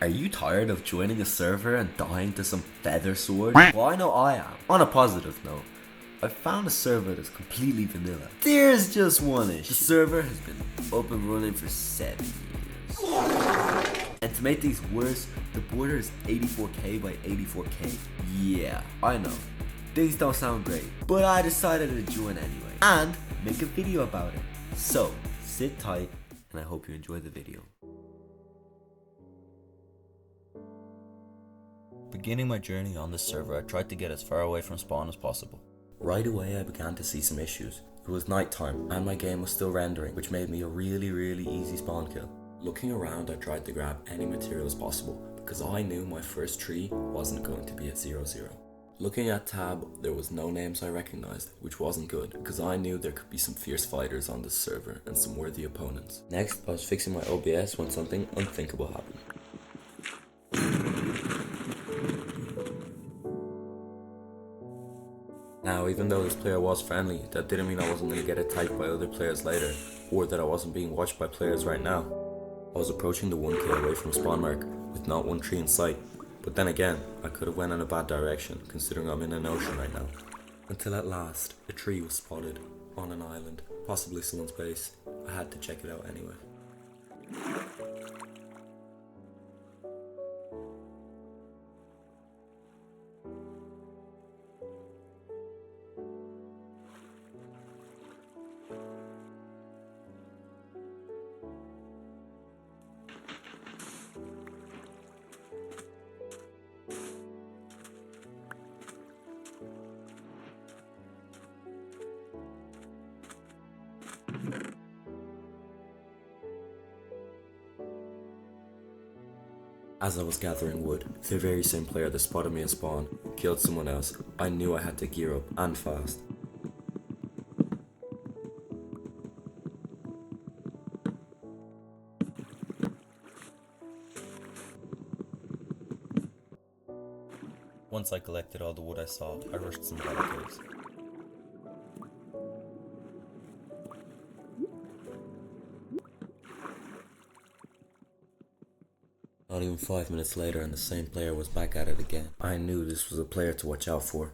Are you tired of joining a server and dying to some feather sword? Well, I know I am. On a positive note, I found a server that's completely vanilla. There's just one issue. The server has been up and running for 7 years. And to make things worse, the border is 84k by 84k. Yeah, I know. Things don't sound great, but I decided to join anyway and make a video about it. So, sit tight and I hope you enjoy the video. Beginning my journey on this server, I tried to get as far away from spawn as possible. Right away I began to see some issues. It was nighttime and my game was still rendering, which made me a really easy spawn kill. Looking around, I tried to grab any materials possible because I knew my first tree wasn't going to be at 0-0. Looking at tab, there was no names I recognized, which wasn't good because I knew there could be some fierce fighters on this server and some worthy opponents. Next, I was fixing my OBS when something unthinkable happened. Now, even though this player was friendly, that didn't mean I wasn't going to get attacked by other players later, or that I wasn't being watched by players right now. I was approaching the 1k away from spawn mark, with not one tree in sight, but then again, I could have went in a bad direction, considering I'm in an ocean right now. Until at last, a tree was spotted, on an island, possibly someone's base. I had to check it out anyway. As I was gathering wood, the very same player that spotted me in spawn killed someone else. I knew I had to gear up, and fast. Once I collected all the wood I saw, I rushed some water caves. Not even 5 minutes later and the same player was back at it again. I knew this was a player to watch out for.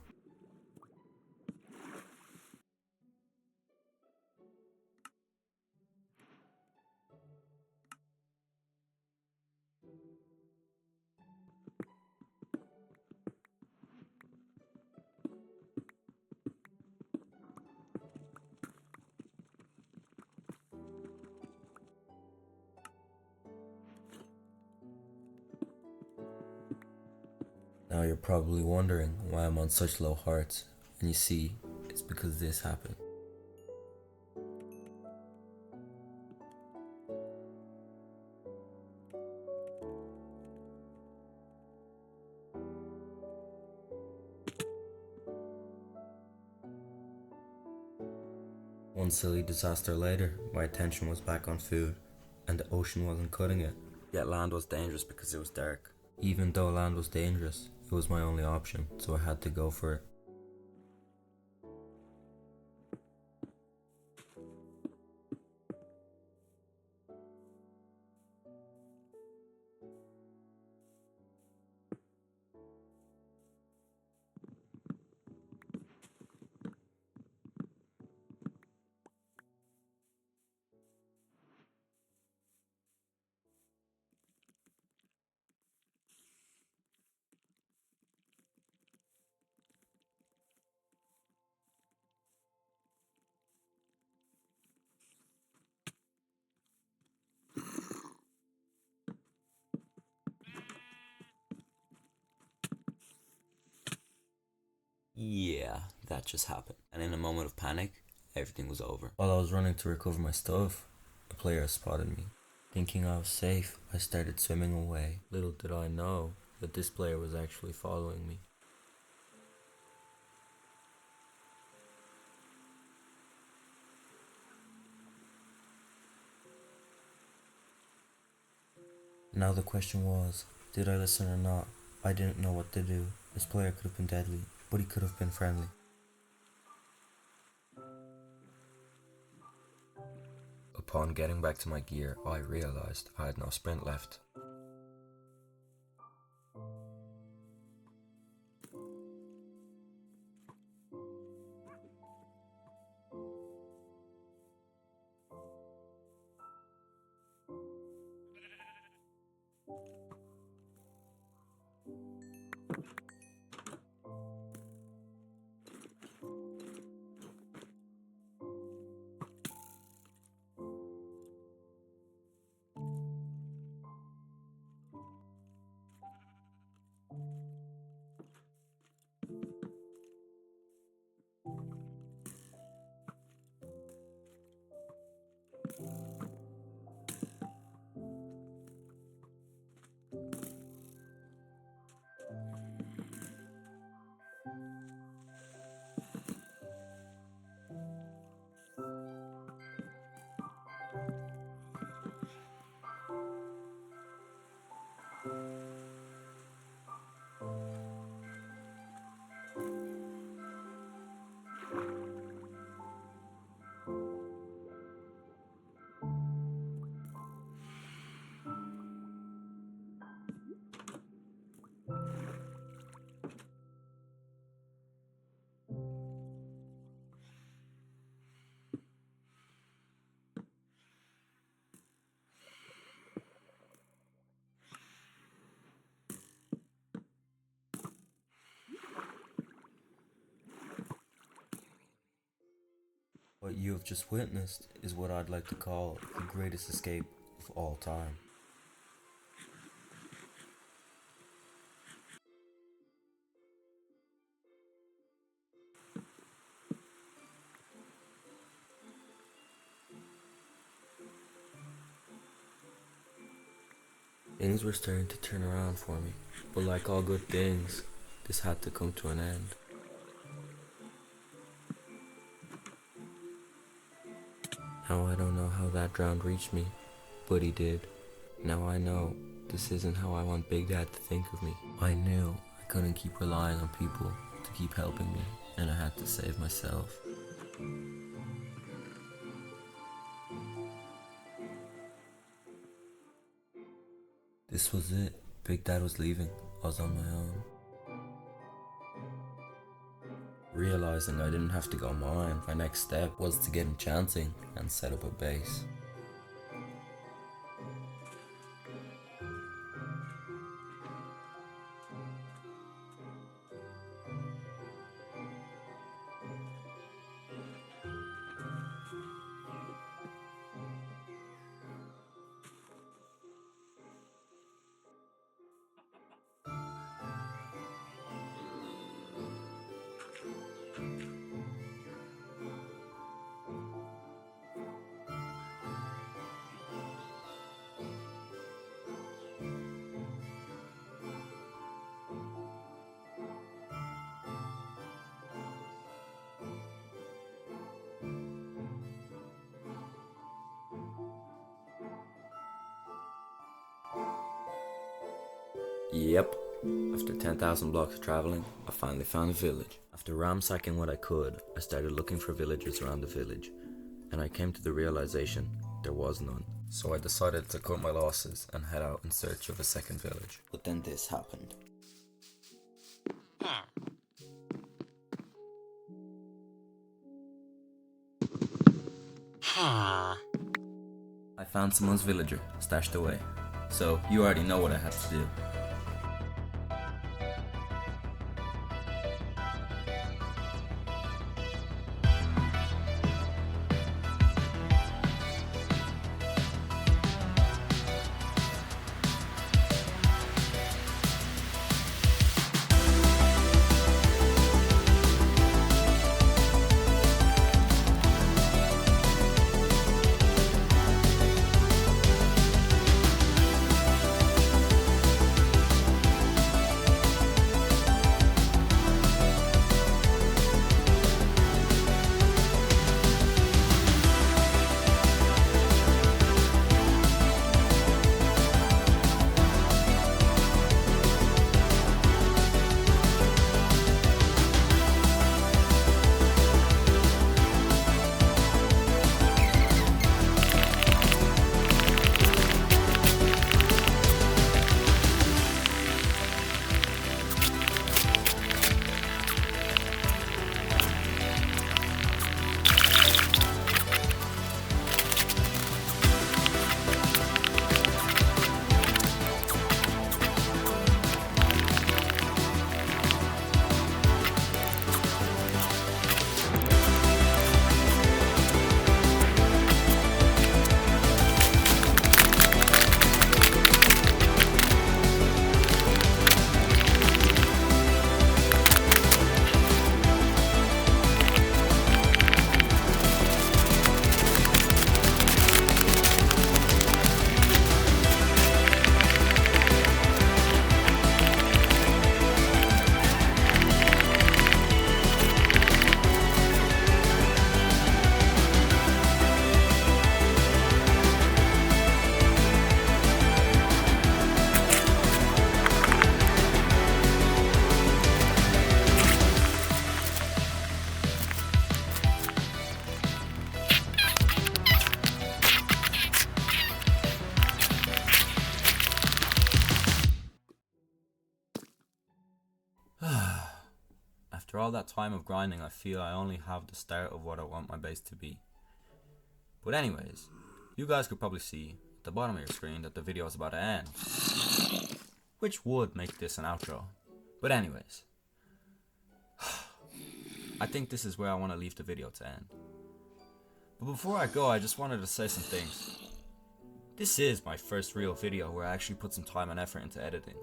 Now you're probably wondering why I'm on such low hearts, and you see, it's because this happened. One silly disaster later, my attention was back on food, and the ocean wasn't cutting it. Yet land was dangerous because it was dark. Even though land was dangerous, it was my only option, so I had to go for it. Yeah, that just happened. And in a moment of panic, everything was over. While I was running to recover my stuff, a player spotted me. Thinking I was safe, I started swimming away. Little did I know that this player was actually following me. Now the question was, did I listen or not? I didn't know what to do. This player could have been deadly, but he could have been friendly. Upon getting back to my gear, I realized I had no sprint left. What you have just witnessed is what I'd like to call the greatest escape of all time. Things were starting to turn around for me, but like all good things, this had to come to an end. Now I don't know how that drown reached me, but he did. Now I know this isn't how I want Big Dad to think of me. I knew I couldn't keep relying on people to keep helping me, and I had to save myself. This was it. Big Dad was leaving. I was on my own. Realizing I didn't have to go mine, my next step was to get enchanting and set up a base. Yep, after 10,000 blocks of traveling, I finally found a village. After ransacking what I could, I started looking for villagers around the village, and I came to the realization there was none. So I decided to cut my losses and head out in search of a second village. But then this happened. I found someone's villager stashed away, so you already know what I had to do. After all that time of grinding, I feel I only have the start of what I want my base to be. But anyways, you guys could probably see at the bottom of your screen that the video is about to end, which would make this an outro. But anyways, I think this is where I want to leave the video to end. But before I go, I just wanted to say some things. This is my first real video where I actually put some time and effort into editing.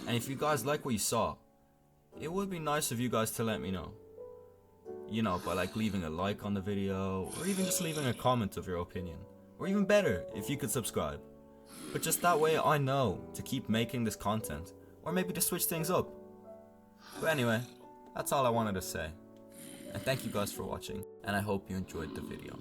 And if you guys like what you saw, it would be nice of you guys to let me know. You know, by like leaving a like on the video, or even just leaving a comment of your opinion. Or even better, if you could subscribe. But just that way I know to keep making this content, or maybe to switch things up. But anyway, that's all I wanted to say. And thank you guys for watching, and I hope you enjoyed the video.